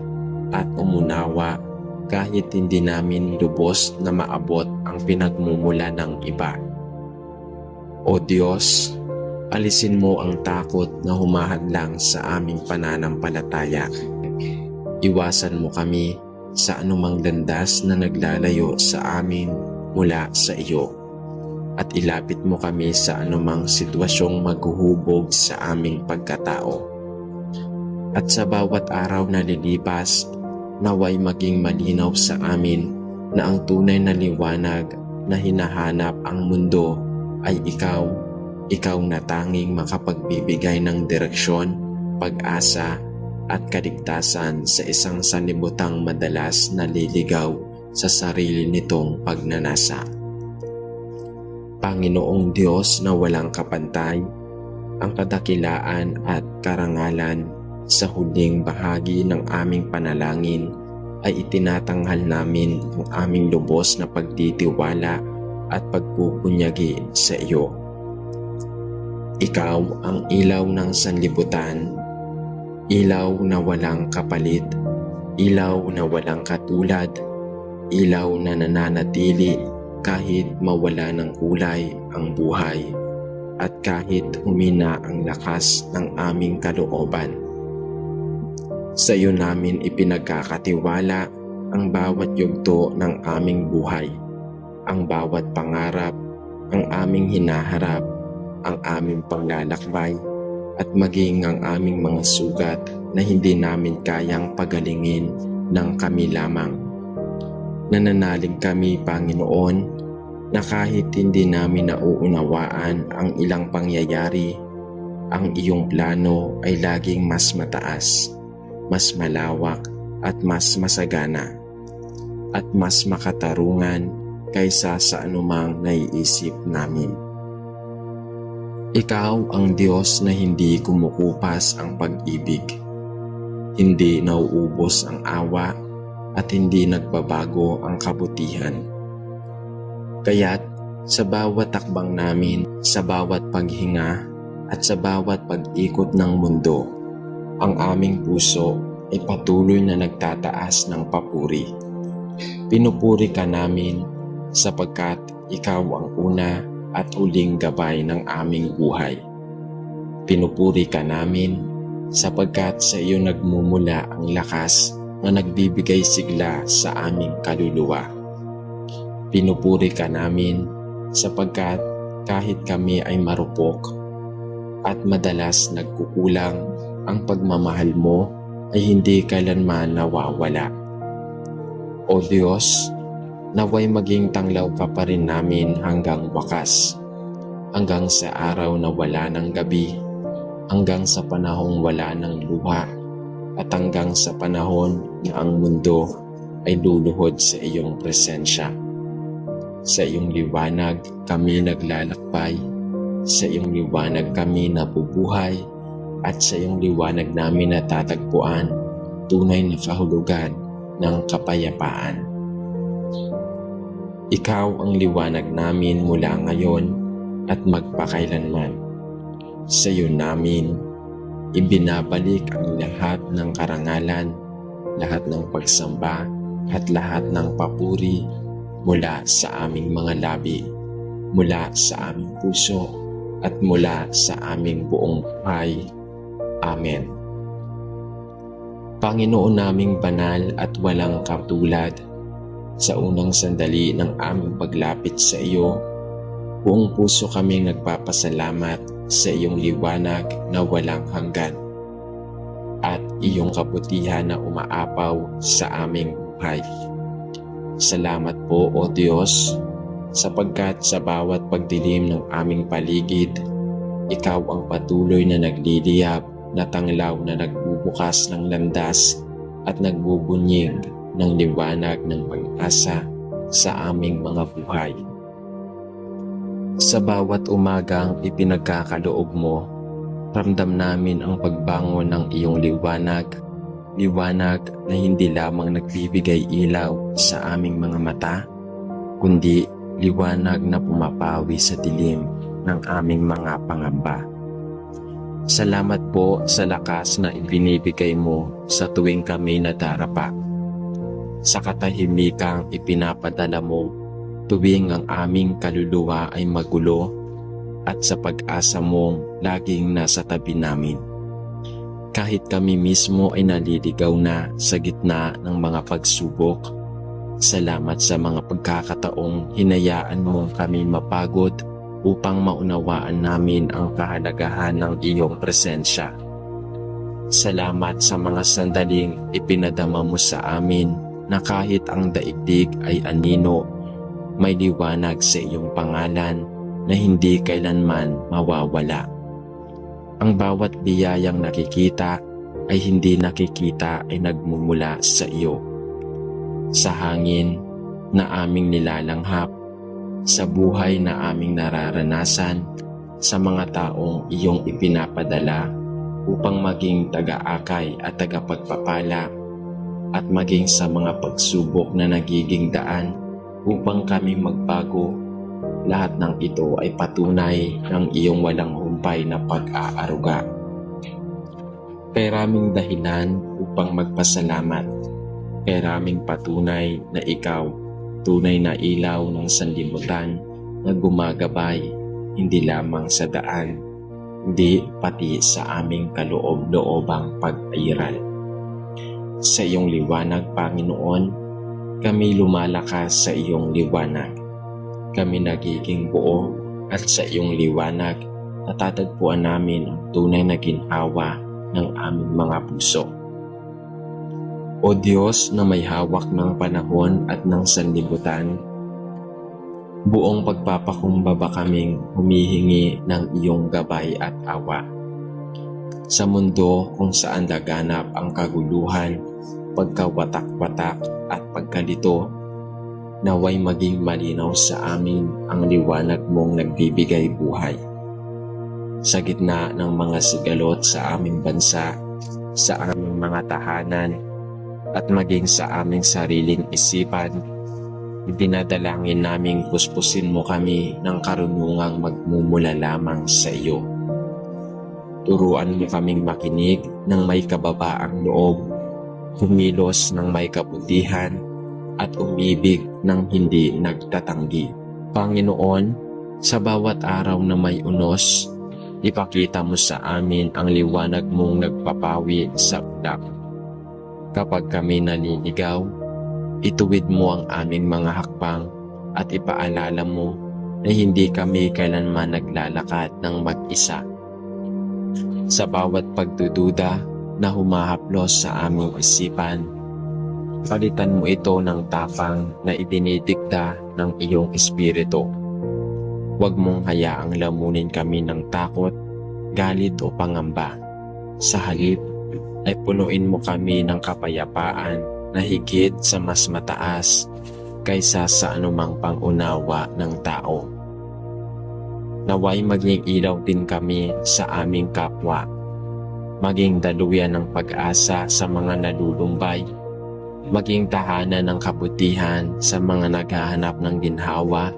at umunawa kahit hindi namin lubos na maabot ang pinagmumula ng iba. O Diyos, alisin mo ang takot na humahadlang sa aming pananampalataya. Iwasan mo kami sa anumang landas na naglalayo sa amin mula sa iyo. At ilapit mo kami sa anumang sitwasyong maghuhubog sa aming pagkatao. At sa bawat araw na lilipas, naway maging malinaw sa amin na ang tunay na liwanag na hinahanap ang mundo ay ikaw na tanging makapagbibigay ng direksyon, pag-asa at kaligtasan sa isang sanlibutan madalas naliligaw sa sarili nitong pagnanasa. Panginoong Diyos na walang kapantay, ang kadakilaan at karangalan sa huling bahagi ng aming panalangin ay itinatanghal namin ang aming lubos na pagtitiwala at pagpupunyagi sa iyo. Ikaw ang ilaw ng sanlibutan, ilaw na walang kapalit, ilaw na walang katulad, ilaw na nananatili kahit mawala ng kulay ang buhay at kahit humina ang lakas ng aming kalooban. Sa iyo namin ipinagkakatiwala ang bawat yugto ng aming buhay, ang bawat pangarap, ang aming hinaharap, ang aming paglalakbay, at maging ang aming mga sugat na hindi namin kayang pagalingin ng kami lamang. Nananalig kami, Panginoon, na kahit hindi namin nauunawaan ang ilang pangyayari, ang iyong plano ay laging mas mataas, mas malawak at mas masagana, at mas makatarungan kaysa sa anumang naiisip namin. Ikaw ang Diyos na hindi kumukupas ang pag-ibig, hindi nauubos ang awa, at hindi nagbabago ang kabutihan. Kaya't sa bawat takbang namin, sa bawat paghinga, at sa bawat pag-ikot ng mundo, ang aming puso ay patuloy na nagtataas ng papuri. Pinupuri ka namin sapagkat ikaw ang una at huling gabay ng aming buhay. Pinupuri ka namin sapagkat sa iyo nagmumula ang lakas na nagbibigay sigla sa aming kaluluwa. Pinupuri ka namin sapagkat kahit kami ay marupok at madalas nagkukulang, ang pagmamahal mo ay hindi kailanman nawawala. O Diyos, naway maging tanglaw ka pa rin namin hanggang wakas, hanggang sa araw na wala ng gabi, hanggang sa panahong wala ng luha, at hanggang sa panahon na ang mundo ay luluhod sa iyong presensya. Sa iyong liwanag kami naglalakbay, sa iyong liwanag kami nabubuhay, at sa iyong liwanag namin natatagpuan tunay na kahulugan ng kapayapaan. Ikaw ang liwanag namin mula ngayon at magpakailanman. Sa iyo namin ibinabalik ang lahat ng karangalan, lahat ng pagsamba at lahat ng papuri mula sa aming mga labi, mula sa aming puso at mula sa aming buong buhay. Amen. Panginoon naming banal at walang katulad, sa unang sandali ng aming paglapit sa iyo, buong puso kaming nagpapasalamat sa iyong liwanag na walang hanggan at iyong kabutihan na umaapaw sa aming buhay. Salamat po, O Diyos, sapagkat sa bawat pagdilim ng aming paligid, ikaw ang patuloy na nagliliyab na tanglaw na nagbubukas ng landas at nagbubunyig ng liwanag ng pag-asa sa aming mga buhay. Sa bawat umagang ipinagkakaloob mo, ramdam namin ang pagbangon ng iyong liwanag, liwanag na hindi lamang nagbibigay ilaw sa aming mga mata, kundi liwanag na pumapawi sa dilim ng aming mga pangamba. Salamat po sa lakas na ibinibigay mo sa tuwing kami nadarapa, sa katahimikang ipinapadala mo tuwing ang aming kaluluwa ay magulo, at sa pag-asa mong laging nasa tabi namin. Kahit kami mismo ay naliligaw na sa gitna ng mga pagsubok, salamat sa mga pagkakataong hinayaan mong kami mapagod upang maunawaan namin ang kahalagahan ng iyong presensya. Salamat sa mga sandaling ipinadama mo sa amin na kahit ang daigdig ay anino, may liwanag sa iyong pangalan na hindi kailanman mawawala. Ang bawat biyayang nakikita ay hindi nakikita ay nagmumula sa iyo. Sa hangin na aming nilalanghap, sa buhay na aming nararanasan, sa mga taong iyong ipinapadala upang maging taga-akay at tagapagpapala, at maging sa mga pagsubok na nagiging daan upang kami magbago. Lahat ng ito ay patunay ng iyong walang humpay na pag-aaruga. Maraming dahilan upang magpasalamat. Maraming patunay na ikaw, tunay na ilaw ng sanlibutan na gumagabay hindi lamang sa daan, hindi pati sa aming kaloob-loobang pag-airal. Sa iyong liwanag, Panginoon, kami lumalakas sa iyong liwanag. Kami nagiging buo at sa iyong liwanag natatagpuan namin ang tunay na ginhawa ng aming mga puso. O Diyos na may hawak ng panahon at ng sanlibutan, buong pagpapakumbaba kaming humihingi ng iyong gabay at awa. Sa mundo kung saan laganap ang kaguluhan, pagkawatak-watak at pagkalito, naway maging malinaw sa amin ang liwanag mong nagbibigay buhay. Sa gitna ng mga sigalot sa aming bansa, sa aming mga tahanan, at maging sa aming sariling isipan, idinadalangin naming puspusin mo kami ng karunungang magmumula lamang sa iyo. Turuan mo kaming makinig ng may kababaang loob, humilos ng may kabutihan, at umibig ng hindi nagtatanggi. Panginoon, sa bawat araw na may unos, ipakita mo sa amin ang liwanag mong nagpapawi sa ulap. Kapag kami naliligaw, ituwid mo ang aming mga hakbang at ipaalala mo na hindi kami kailanman naglalakad ng mag-isa. Sa bawat pagdududa na humahaplos sa aming isipan, palitan mo ito ng tapang na idinidikta ng iyong espiritu. Huwag mong hayaang lamunin kami ng takot, galit o pangamba. Sa halip, ay punuin mo kami ng kapayapaan na higit sa mas mataas kaysa sa anumang pangunawa ng tao. Naway maging ilaw din kami sa aming kapwa, maging daluyan ng pag-asa sa mga nalulumbay, maging tahanan ng kabutihan sa mga naghahanap ng ginhawa,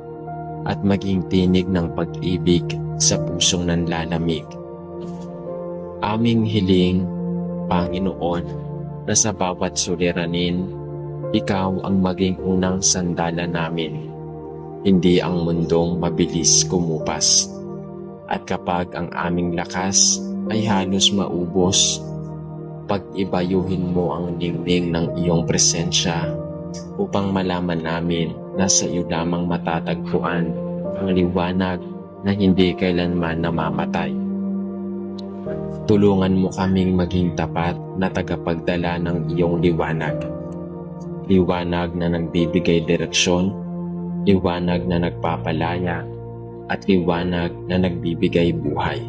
at maging tinig ng pag-ibig sa pusong nanlalamig. Aming hiling, Panginoon, na sa bawat suliranin, ikaw ang maging unang sandala namin, hindi ang mundong mabilis kumupas. At kapag ang aming lakas ay halos maubos, pag-ibayuhin mo ang ningning ng iyong presensya upang malaman namin na sa iyo lamang matatagpuan ang liwanag na hindi kailanman namamatay. Tulungan mo kaming maging tapat na tagapagdala ng iyong liwanag. Liwanag na nagbibigay direksyon, liwanag na nagpapalaya, at liwanag na nagbibigay buhay.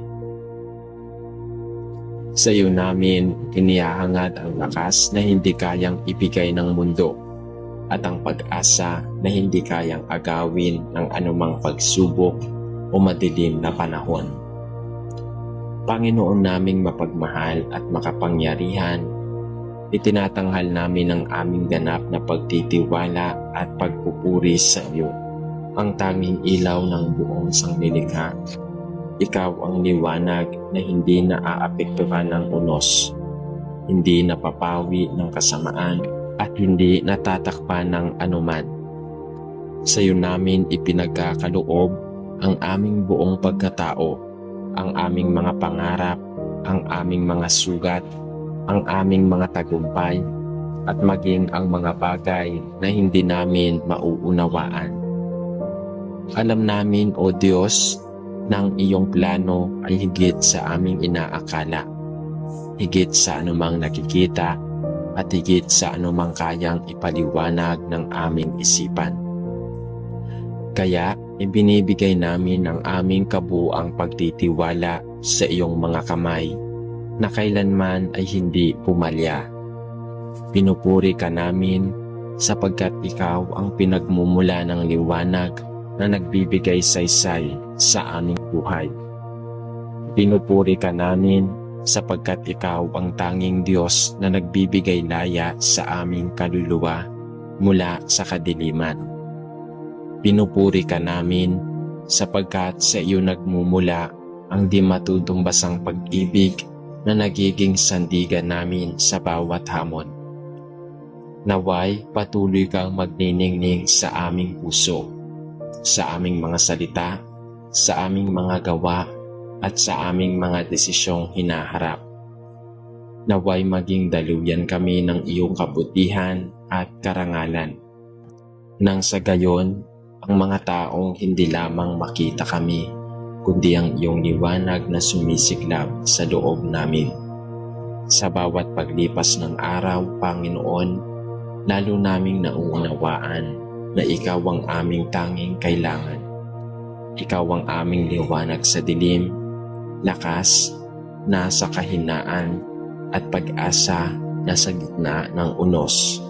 Sa iyo namin inihahangad ang lakas na hindi kayang ibigay ng mundo at ang pag-asa na hindi kayang agawin ng anumang pagsubok o madilim na panahon. Panginoon naming mapagmahal at makapangyarihan, itinatanghal namin ang aming ganap na pagtitiwala at pagpupuri sa iyo, ang tanging ilaw ng buong sanglilikha. Ikaw ang liwanag na hindi naaapektuhan ng unos, hindi napapawi ng kasamaan, at hindi natatakpan ng anuman. Sa iyo namin ipinagkakaloob ang aming buong pagkatao, ang aming mga pangarap, ang aming mga sugat, ang aming mga tagumpay, at maging ang mga bagay na hindi namin mauunawaan. Alam namin, O Diyos, na ang iyong plano ay higit sa aming inaakala, higit sa anumang nakikita, at higit sa anumang kayang ipaliwanag ng aming isipan. Kaya ibinibigay namin ang aming kabuuang pagtitiwala sa iyong mga kamay na kailanman ay hindi pumalya. Pinupuri ka namin sapagkat ikaw ang pinagmumula ng liwanag na nagbibigay saysay sa aming buhay. Pinupuri ka namin sapagkat ikaw ang tanging Diyos na nagbibigay laya sa aming kaluluwa mula sa kadiliman. Pinupuri ka namin sapagkat sa iyo nagmumula ang di matutumbasang pag-ibig na nagiging sandigan namin sa bawat hamon. Naway patuloy kang magniningning sa aming puso, sa aming mga salita, sa aming mga gawa, at sa aming mga desisyong hinaharap. Naway maging daluyan kami ng iyong kabutihan at karangalan. Nang sa gayon, ang mga taong hindi lamang makita kami, kundi ang iyong liwanag na sumisiklab sa loob namin. Sa bawat paglipas ng araw, Panginoon, lalo naming nauunawaan na ikaw ang aming tanging kailangan. Ikaw ang aming liwanag sa dilim, lakas na sa kahinaan, at pag-asa na sa gitna ng unos.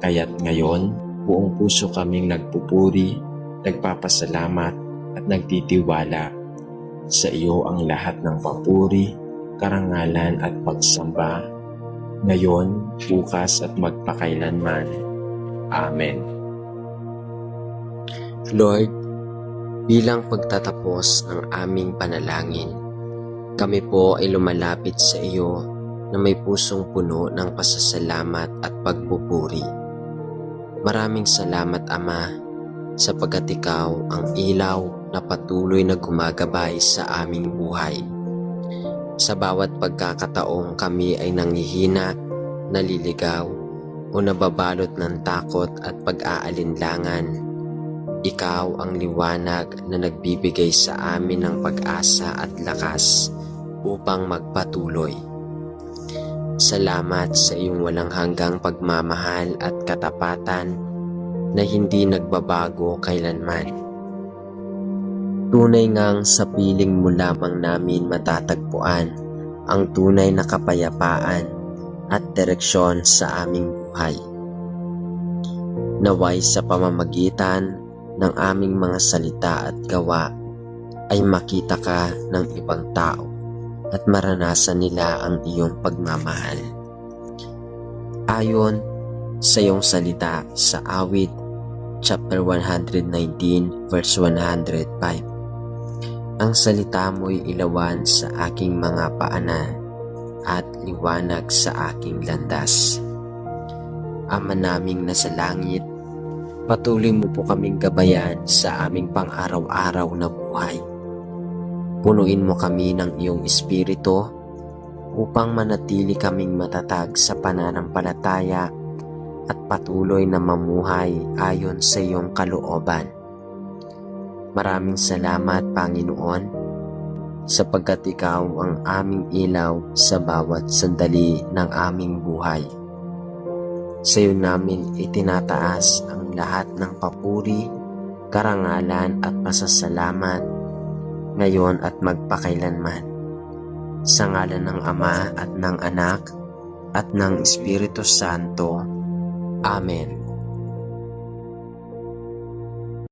Kaya't ngayon, buong puso kaming nagpupuri, nagpapasalamat at nagtitiwala. Sa iyo ang lahat ng papuri, karangalan at pagsamba, ngayon, bukas at magpakailanman. Amen. Lord, bilang pagtatapos ng aming panalangin, kami po ay lumalapit sa iyo na may pusong puno ng pasasalamat at pagpupuri. Maraming salamat, Ama, sapagkat ikaw ang ilaw na patuloy na gumagabay sa aming buhay. Sa bawat pagkakataong kami ay nanghihina, naliligaw, o nababalot ng takot at pag-aalinlangan, ikaw ang liwanag na nagbibigay sa amin ng pag-asa at lakas upang magpatuloy. Salamat sa iyong walang hanggang pagmamahal at katapatan na hindi nagbabago kailanman. Tunay ngang sa piling mo lamang namin matatagpuan ang tunay na kapayapaan at direksyon sa aming buhay. Naway sa pamamagitan ng aming mga salita at gawa ay makita ka ng ibang tao at maranasan nila ang iyong pagmamahal. Ayon sa iyong salita sa Awit chapter 119 verse 105, ang salita mo'y ilawan sa aking mga paanan at liwanag sa aking landas. Ama naming nasa langit, patuloy mo po kaming gabayan sa aming pang-araw-araw na buhay. Punuin mo kami ng iyong espiritu upang manatili kaming matatag sa pananampalataya at patuloy na mamuhay ayon sa iyong kalooban. Maraming salamat, Panginoon, sapagkat ikaw ang aming ilaw sa bawat sandali ng aming buhay. Sa iyo namin itinataas ang lahat ng papuri, karangalan at pasasalamat ngayon at magpakailanman. Sa ngalan ng Ama at ng Anak at ng Espiritu Santo. Amen.